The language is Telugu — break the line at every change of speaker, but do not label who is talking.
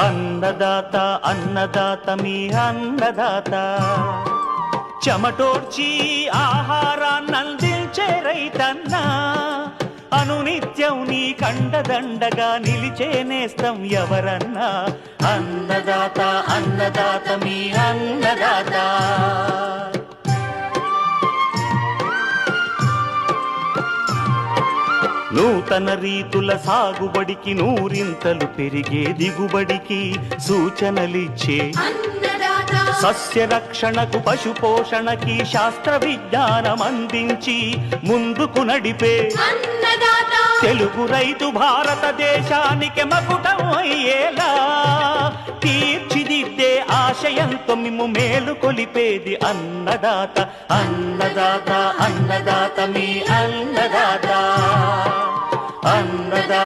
అన్నదాత అన్నదాత మీ అన్నదాత చెమటోడ్చి ఆహారాన్నందించే రైతన్నా అనునిత్యం నీ కండదండగా నిలిచే నేస్తం ఎవరన్నా అన్నదాత అన్నదాత మీ అన్నదాత నూతన రీతుల సాగుబడికి నూరింతలు పెరిగే దిగుబడికి సూచనలిచ్చే సస్య రక్షణకు పశు పోషణకి శాస్త్ర విజ్ఞానం అందించి ముందుకు నడిపే తెలుగు రైతు భారతదేశానికి మకుటం అయ్యేలా తీర్చిదిద్దే ఆశయంతో మిమ్ము మేలు కొలిపేది అన్నదాత అన్నదాత అన్నదాత మీ అన్నదాత అన్నదాత